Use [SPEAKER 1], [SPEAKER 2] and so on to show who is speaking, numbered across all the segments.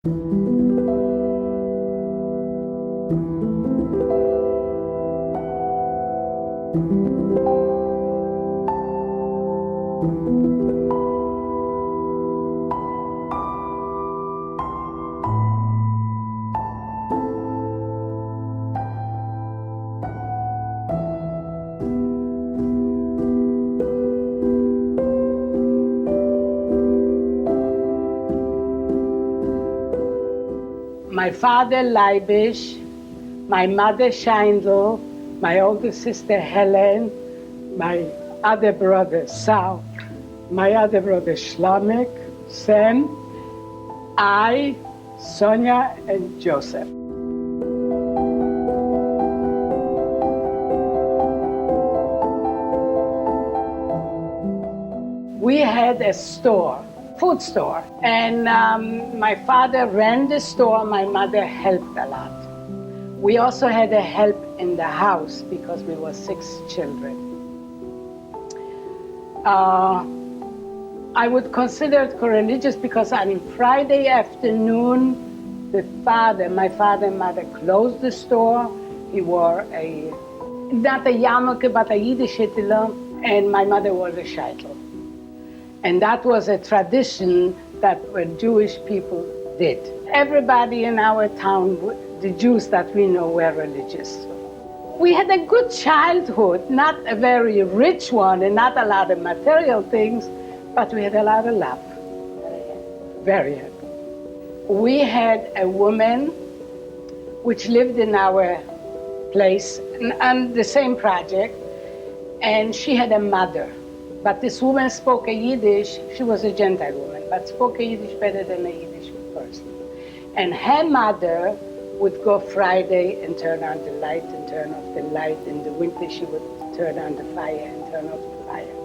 [SPEAKER 1] My father, Leibish, my mother, Scheindl, my older sister, Helen, my other brother, Saul, my other brother, Shlomek, Sam, I, Sonia, and Joseph. We had a store, food store, and my father ran the store, my mother helped a lot. We also had a help in the house because we were 6 children. I would consider it co-religious because on Friday afternoon, my father and mother closed the store. He wore not a yarmulke, but a Yiddish hitler, and my mother wore a sheitel. And that was a tradition that Jewish people did. Everybody in our town, the Jews that we know, were religious. We had a good childhood, not a very rich one and not a lot of material things, but we had a lot of love. Very happy. We had a woman which lived in our place on the same project, and she had a mother. But this woman spoke a Yiddish. She was a Gentile woman, but spoke a Yiddish better than a Yiddish person. And her mother would go Friday and turn on the light and turn off the light. In the winter, she would turn on the fire and turn off the fire.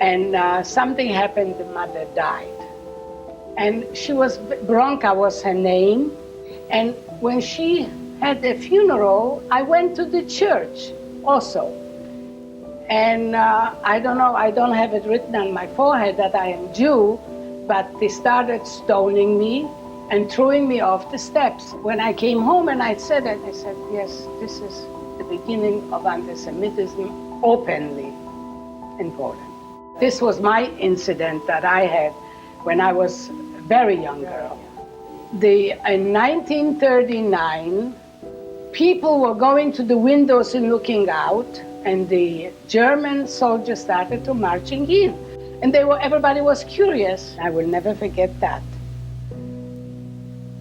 [SPEAKER 1] And something happened, the mother died. And she was, Bronca was her name. And when she had a funeral, I went to the church also. And I don't know, I don't have it written on my forehead that I am Jew, but they started stoning me and throwing me off the steps. When I came home and I said it, I said, yes, this is the beginning of anti-Semitism openly in Poland. This was my incident that I had when I was a very young girl. In 1939, people were going to the windows and looking out, and the German soldiers started to marching in. And everybody was curious. I will never forget that.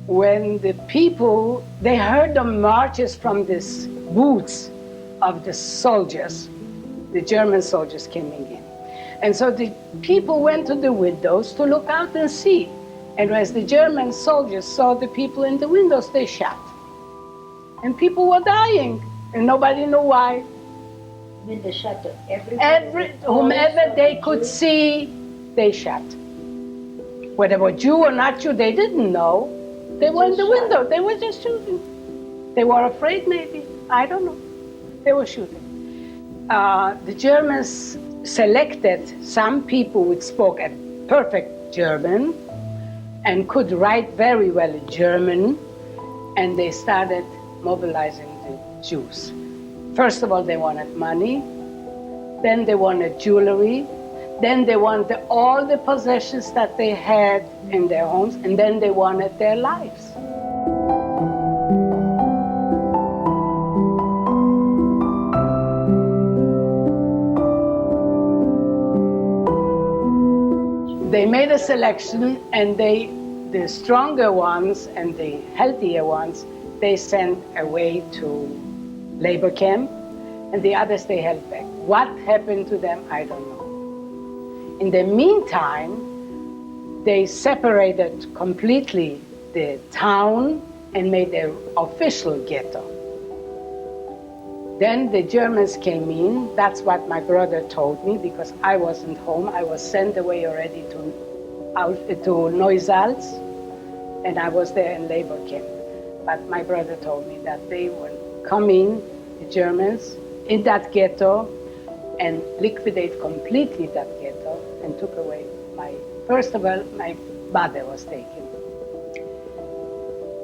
[SPEAKER 1] When the people, they heard the marches from these booths of the soldiers, the German soldiers coming in. And so the people went to the windows to look out and see. And as the German soldiers saw the people in the windows, they shot. And people were dying, and nobody knew why.
[SPEAKER 2] With the shutter,
[SPEAKER 1] whomever they could see, they shot. Whether they were Jew or not Jew, they didn't know. They were in the window, they were just shooting. They were afraid maybe, I don't know. They were shooting. The Germans selected some people who spoke a perfect German and could write very well in German, and they started mobilizing the Jews. First of all, they wanted money, then they wanted jewelry, then they wanted all the possessions that they had in their homes, and then they wanted their lives. They made a selection, and the stronger ones and the healthier ones, they sent away to labor camp, and the others they held back. What happened to them, I don't know. In the meantime, they separated completely the town and made an official ghetto. Then the Germans came in. That's what my brother told me, because I wasn't home. I was sent away already to Neusalz, and I was there in labor camp. But my brother told me that they would come in, the Germans, in that ghetto and liquidate completely that ghetto and took away first of all, my mother was taken.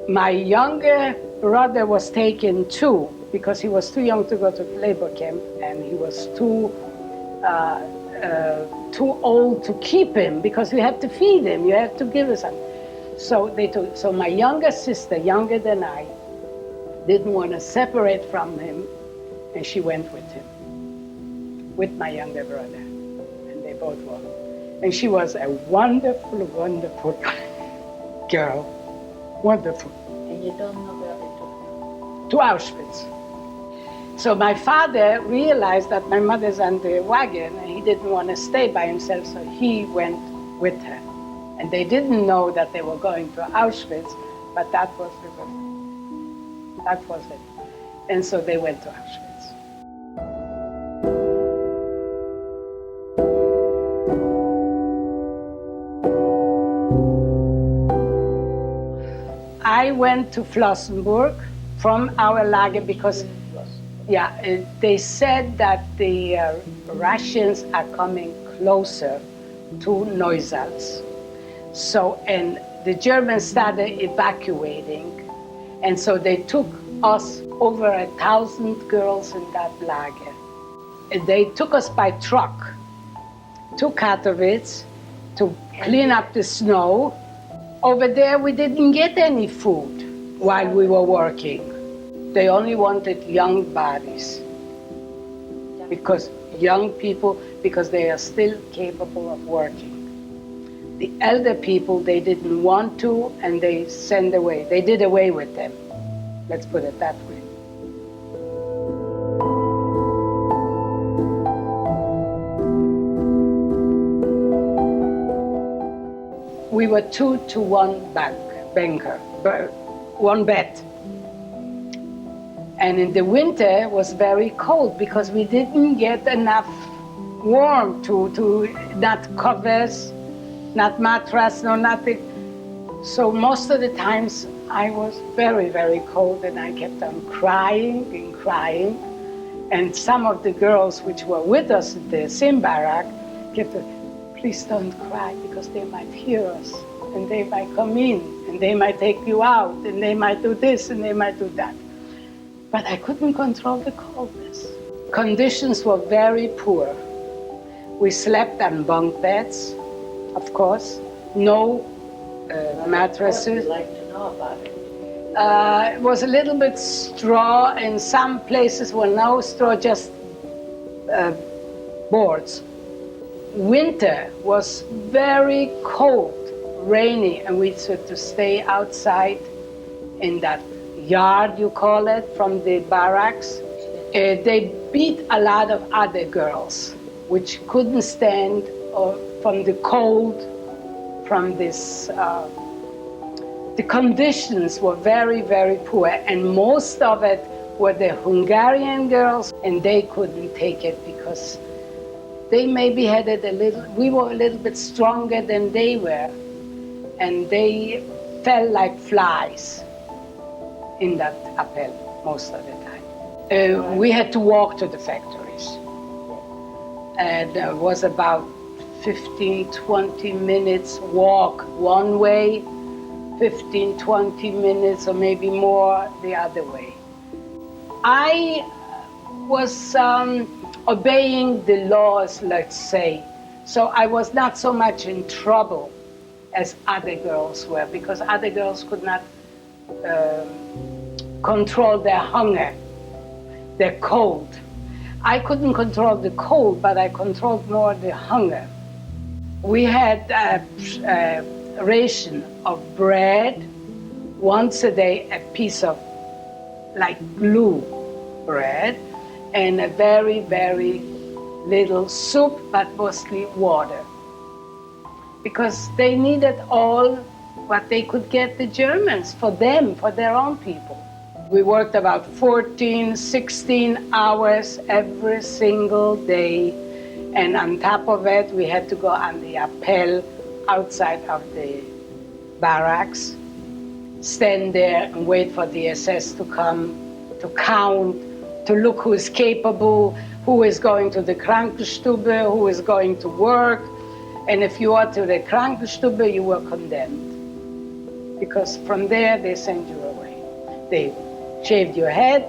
[SPEAKER 1] My younger brother was taken too, because he was too young to go to labor camp, and he was too old to keep him, because you have to feed him, you have to give him something. So my younger sister, younger than I, didn't want to separate from him, and she went with him, with my younger brother, and they both were. And she was a wonderful, wonderful girl, wonderful.
[SPEAKER 2] And you don't know where they took her?
[SPEAKER 1] To Auschwitz. So my father realized that my mother's on the wagon, and he didn't want to stay by himself, so he went with her. And they didn't know that they were going to Auschwitz, but that was it. And so they went to Auschwitz. I went to Flossenburg from our lager because, they said that the Russians are coming closer to Neusalz. So, and the Germans started evacuating, and so they took us, over 1,000 girls in that lager. And they took us by truck to Katowice to clean up the snow. Over there, we didn't get any food while we were working. They only wanted young bodies, because young people, because they are still capable of working. The elder people, they didn't want to, and they sent away. They did away with them. Let's put it that way. We were 2 to 1 banker, one bed. And in the winter it was very cold because we didn't get enough warm to not covers, not mattress, no nothing. So most of the times I was very, very cold, and I kept on crying and crying. And some of the girls which were with us in the same barrack kept on, please don't cry, because they might hear us, and they might come in, and they might take you out, and they might do this, and they might do that. But I couldn't control the coldness. Conditions were very poor. We slept on bunk beds, of course, no mattresses.
[SPEAKER 2] I'd like to know about it.
[SPEAKER 1] It was a little bit straw. In some places were no straw, just boards. Winter was very cold, rainy, and we had to stay outside in that yard, you call it, from the barracks. They beat a lot of other girls, which couldn't stand from the cold, from this. The conditions were very, very poor, and most of it were the Hungarian girls, and they couldn't take it because they maybe had it a little, we were a little bit stronger than they were, and they fell like flies in that Ebel most of the time. We had to walk to the factories, and it was about 15, 20 minutes walk one way, 15, 20 minutes or maybe more the other way. I was obeying the laws, let's say, so I was not so much in trouble as other girls were, because other girls could not control their hunger, their cold. I couldn't control the cold, but I controlled more the hunger. We had a ration of bread, once a day a piece of like glue bread, and a very, very little soup, but mostly water. Because they needed all what they could get the Germans, for them, for their own people. We worked about 14, 16 hours every single day. And on top of it, we had to go on the Ebel outside of the barracks, stand there and wait for the SS to come, to count, to look who is capable, who is going to the Krankenstube, who is going to work. And if you are to the Krankenstube, you were condemned. Because from there, they send you They shaved your head,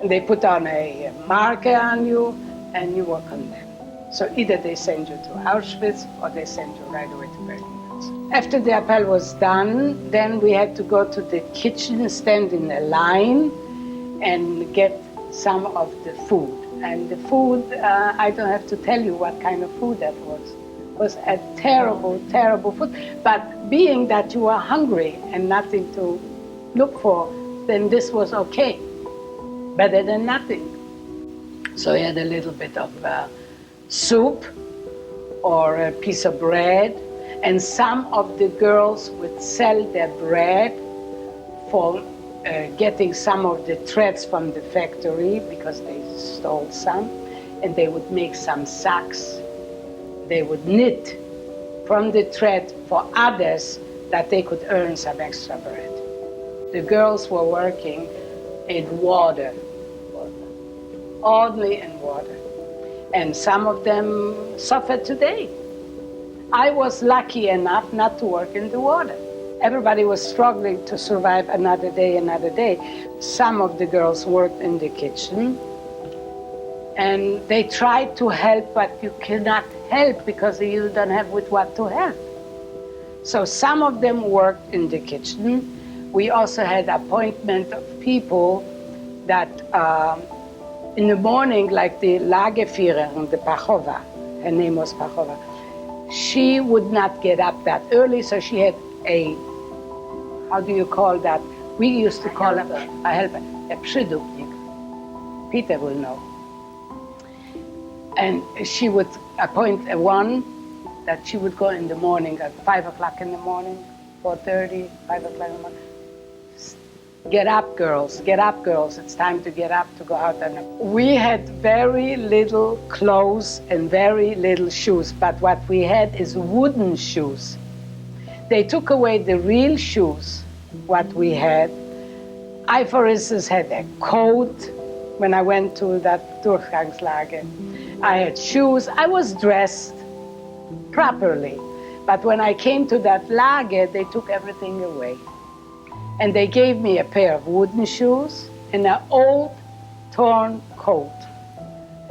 [SPEAKER 1] and they put on a marker on you, and you were condemned. So either they send you to Auschwitz or they send you right away to Berlin. After the appel was done, then we had to go to the kitchen, stand in a line, and get some of the food. And the food, I don't have to tell you what kind of food that was. It was a terrible, terrible food. But being that you were hungry and nothing to look for, then this was okay. Better than nothing. So I had a little bit of soup or a piece of bread, and some of the girls would sell their bread for getting some of the threads from the factory because they stole some, and they would make some sacks. They would knit from the thread for others that they could earn some extra bread. The girls were working in water, only in water. And some of them suffer today. I was lucky enough not to work in the water. Everybody was struggling to survive another day, another day. Some of the girls worked in the kitchen, and they tried to help, but you cannot help because you don't have with what to help. So some of them worked in the kitchen. We also had appointment of people that in the morning, like the Lagerführerin, the Pachova, her name was Pachova, she would not get up that early, so she had a, how do you call that? We used to call it a helper, a przydupnik. Peter will know. And she would appoint a one that she would go in the morning at 5 o'clock in the morning, 4:30, 5 o'clock in the morning. Get up, girls, it's time to get up to go out. And we had very little clothes and very little shoes, but what we had is wooden shoes. They took away the real shoes, what we had. I, for instance, had a coat when I went to that Durchgangslager. I had shoes, I was dressed properly. But when I came to that lager, they took everything away. And they gave me a pair of wooden shoes and an old, torn coat.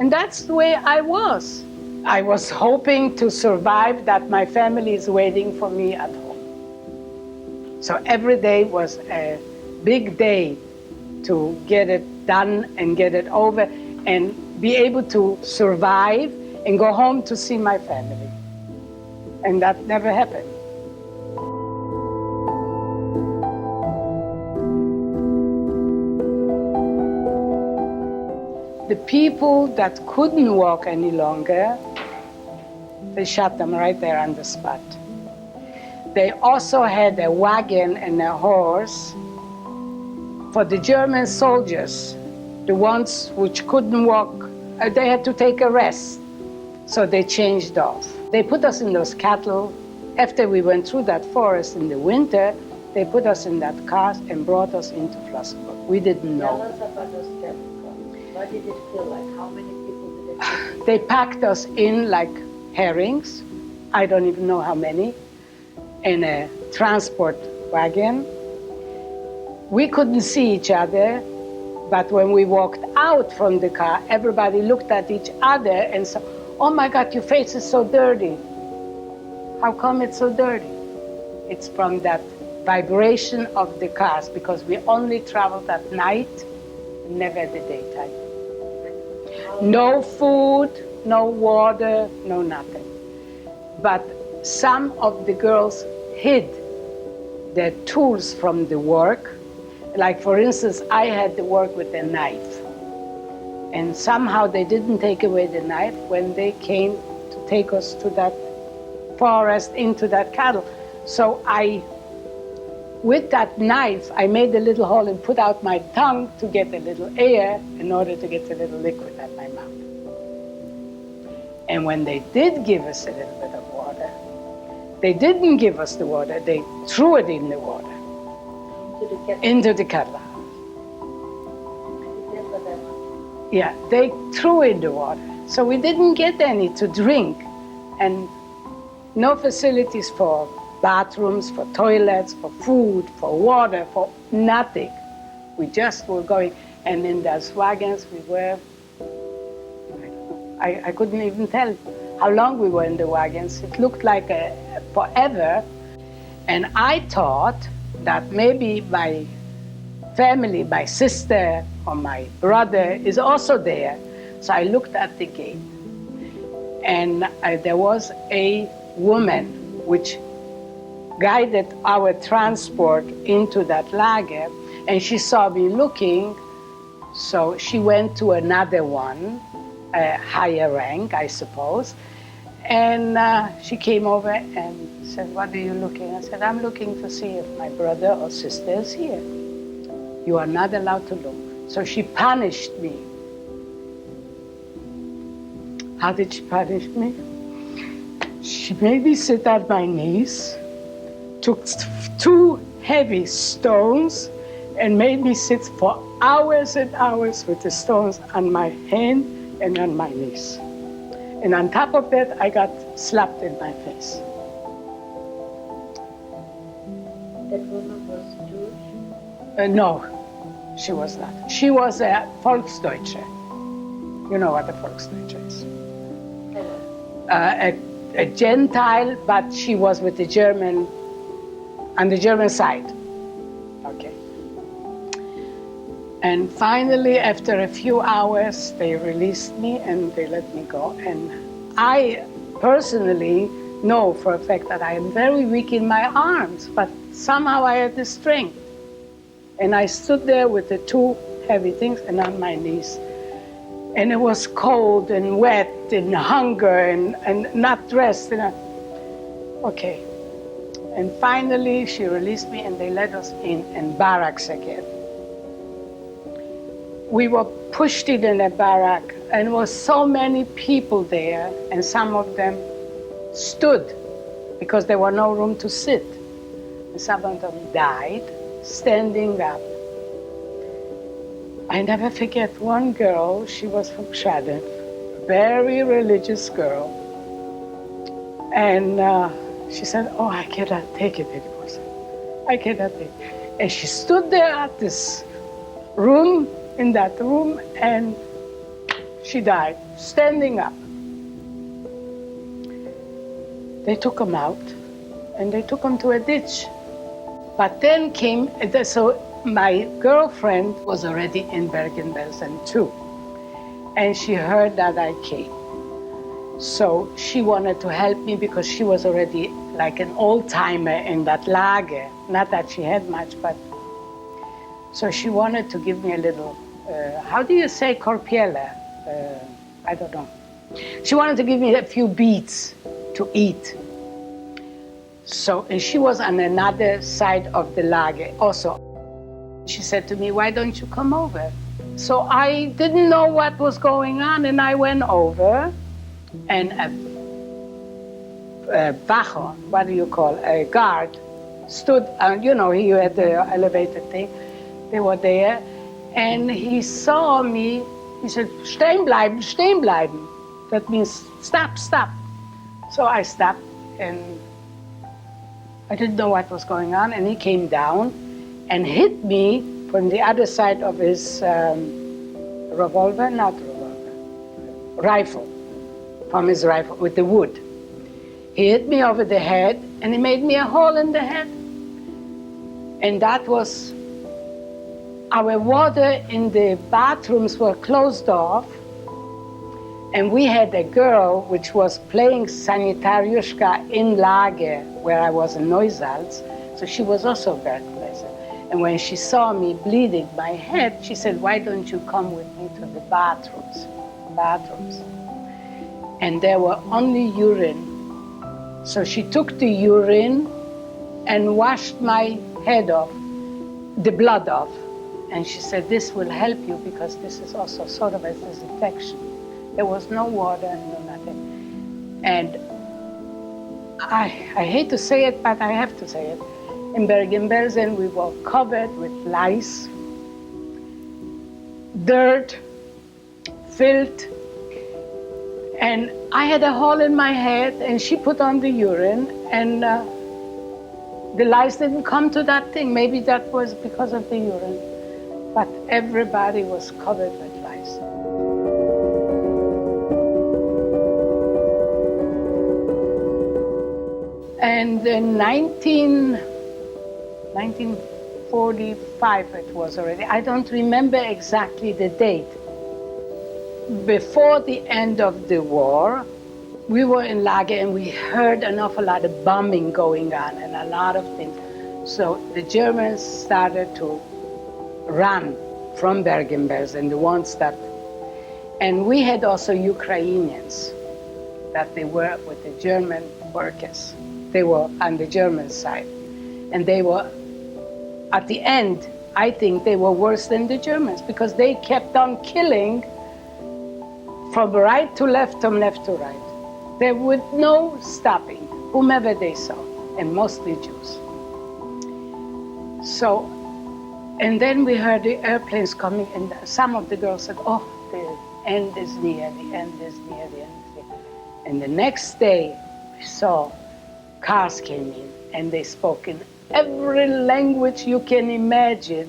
[SPEAKER 1] And that's the way I was. I was hoping to survive, that my family is waiting for me at home. So every day was a big day to get it done and get it over and be able to survive and go home to see my family. And that never happened. The people that couldn't walk any longer, they shot them right there on the spot. They also had a wagon and a horse for the German soldiers, the ones which couldn't walk. They had to take a rest, so they changed off. They put us in those cattle. After we went through that forest in the winter, they put us in that car and brought us into Flossenburg. We didn't know.
[SPEAKER 2] Tell us about those cattle cars. What did it feel like? How many people did it take?
[SPEAKER 1] They packed us in like herrings. I don't even know how many, in a transport wagon. We couldn't see each other, but when we walked out from the car, everybody looked at each other and said, "Oh my God, your face is so dirty. How come it's so dirty?" It's from that vibration of the cars, because we only traveled at night, never at the daytime. No food, no water, no nothing. But some of the girls hid their tools from the work. Like, for instance, I had to work with a knife. And somehow they didn't take away the knife when they came to take us to that forest, into that cattle. So with that knife, I made a little hole and put out my tongue to get a little air in order to get a little liquid at my mouth. And when they did give us a little bit of water, they didn't give us the water, they threw it in the water. Into the kettle. Yeah, they threw in the water. So we didn't get any to drink, and no facilities for bathrooms, for toilets, for food, for water, for nothing. We just were going. And in those wagons, we were, I couldn't even tell how long we were in the wagons. It looked like forever. And I thought that maybe my family, my sister or my brother is also there. So I looked at the gate. And there was a woman which guided our transport into that lager. And she saw me looking, so she went to another one, a higher rank, I suppose. And she came over and said, "What are you looking?" I said, "I'm looking to see if my brother or sister is here. You are not allowed to look." So she punished me. How did she punish me? She made me sit on my knees, took 2 heavy stones, and made me sit for hours and hours with the stones on my hand and on my knees. And on top of that, I got slapped in my face.
[SPEAKER 2] That woman was Jewish?
[SPEAKER 1] No, she was not. She was a Volksdeutsche. You know what a Volksdeutsche is. A Gentile, but she was with the German, on the German side. Okay. And finally, after a few hours, they released me and they let me go. And I personally know for a fact that I am very weak in my arms, but somehow I had the strength. And I stood there with the 2 heavy things and on my knees. And it was cold and wet and hunger and not dressed. Okay. And finally, she released me and they let us in barracks again. We were pushed in a barrack and there were so many people there, and some of them stood because there was no room to sit. And some of them died standing up. I never forget one girl, she was from Chadin, very religious girl. And she said, "Oh, I cannot take it anymore. I cannot take it." And she stood there at this room, in that room, and she died, standing up. They took him out, and they took him to a ditch. But then came, so my girlfriend was already in Bergen-Belsen too, and she heard that I came. So she wanted to help me because she was already like an old-timer in that lager. Not that she had much, but so she wanted to give me a little, how do you say korpiele? I don't know. She wanted to give me a few beets to eat. So, and she was on another side of the lager also. She said to me, "Why don't you come over?" So I didn't know what was going on, and I went over, and a wacho, what do you call, a guard, stood, you know, he had the elevator thing. They were there, and he saw me. He said, "Stehen bleiben, stehen bleiben." That means stop, stop. So I stopped, and I didn't know what was going on, and he came down and hit me from the other side of his revolver, not revolver, rifle, from his rifle with the wood. He hit me over the head, and he made me a hole in the head. And that was, our water in the bathrooms were closed off, and we had a girl which was playing Sanitariuszka in Lager, where I was in Neusalz, so she was also very pleasant. And when she saw me bleeding my head, she said, "Why don't you come with me to the bathrooms?" And there were only urine. So she took the urine and washed my head off, the blood off. And she said, "This will help you because this is also sort of a disinfection." There was no water and no nothing. And I hate to say it, but I have to say it. In Bergen-Belsen, we were covered with lice, dirt, filth. And I had a hole in my head, and she put on the urine, and the lice didn't come to that thing. Maybe that was because of the urine. but everybody was covered with lice. And in 1945 it was already, I don't remember exactly the date. Before the end of the war, we were in Lager and we heard an awful lot of bombing going on and a lot of things. So the Germans started to run from Bergen-Belsen, the ones that, and we had also Ukrainians that they were with the German workers. They were on the German side. And they were, at the end, I think they were worse than the Germans because they kept on killing from right to left, from left to right. There was no stopping, whomever they saw, and mostly Jews. So, and then we heard the airplanes coming, and some of the girls said, oh, the end is near, the end is near, the end is near. And the next day, we saw cars came in, and they spoke in every language you can imagine,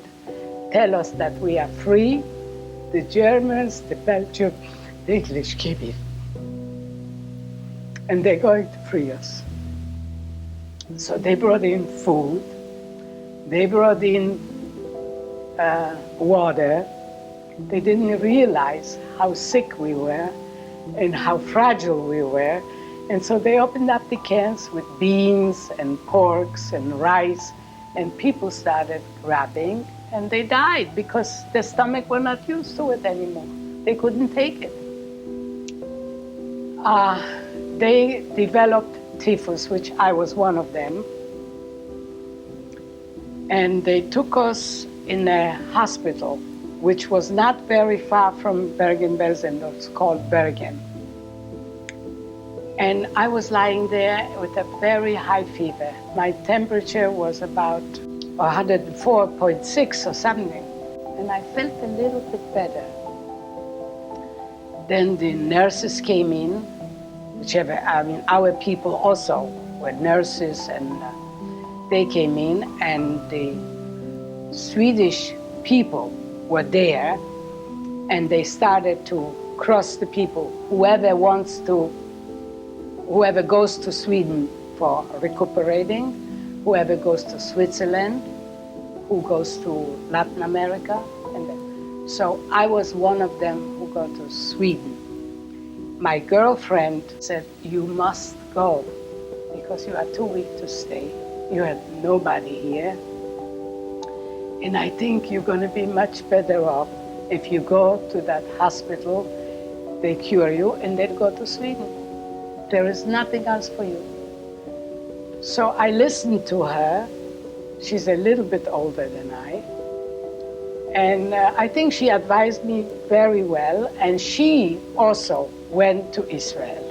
[SPEAKER 1] tell us that we are free. The Germans, the Belgians, the English came in. And they're going to free us. So they brought in food, they brought in water. They didn't realize how sick we were and how fragile we were. And so they opened up the cans with beans and porks and rice, and people started grabbing, and they died because their stomach were not used to it anymore. They couldn't take it. They developed typhus, which I was one of them. And they took us in a hospital, which was not very far from Bergen-Belsen. It was called Bergen. And I was lying there with a very high fever. My temperature was about 104.6 or something. And I felt a little bit better. Then the nurses came in, our people also were nurses, and they came in, and the Swedish people were there, and they started to cross the people. Whoever goes to Sweden for recuperating, whoever goes to Switzerland, who goes to Latin America. And so I was one of them who go to Sweden. My girlfriend said, you must go because you are too weak to stay. You have nobody here. And I think you're going to be much better off if you go to that hospital, they cure you, and then go to Sweden. There is nothing else for you. So I listened to her. She's a little bit older than I. And I think she advised me very well. And she also went to Israel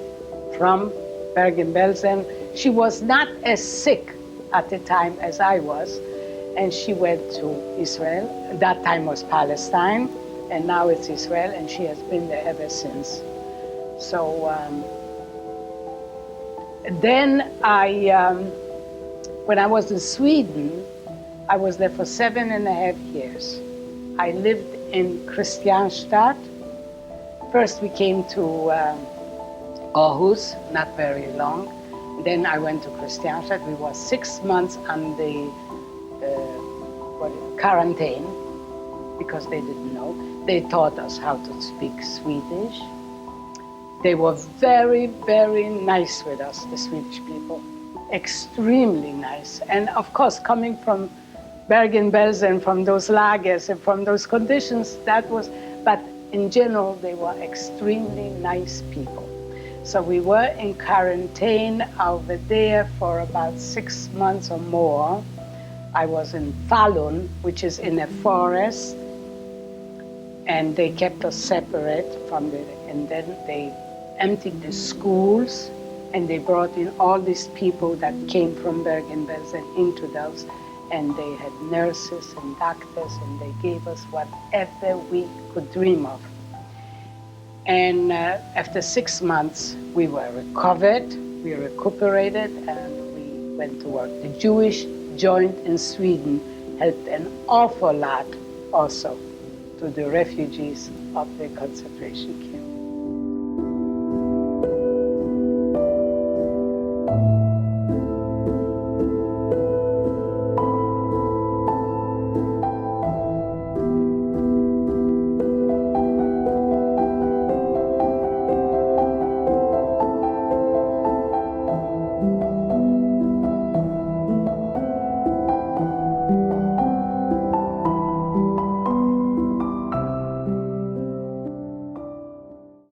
[SPEAKER 1] from Bergen-Belsen. She was not as sick at the time as I was. And she went to Israel. That time was Palestine, and now it's Israel, and she has been there ever since. So then when I was in Sweden, I was there for 7.5 years. I lived in Kristianstad. First we came to Aarhus, not very long. Then I went to Kristianstad. We were 6 months on the quarantine because they didn't know. They taught us how to speak Swedish. They were very, very nice with us, the Swedish people. Extremely nice. And of course, coming from Bergen-Belsen, from those lagers and from those conditions, but in general, they were extremely nice people. So we were in quarantine over there for about 6 months or more. I was in Falun, which is in a forest, and they kept us separate from and then they emptied the schools, and they brought in all these people that came from Bergen-Belsen into those, and they had nurses and doctors, and they gave us whatever we could dream of. And after 6 months, we were recovered, we recuperated, and we went to work. The Jewish joint in Sweden helped an awful lot also to the refugees of the concentration camp.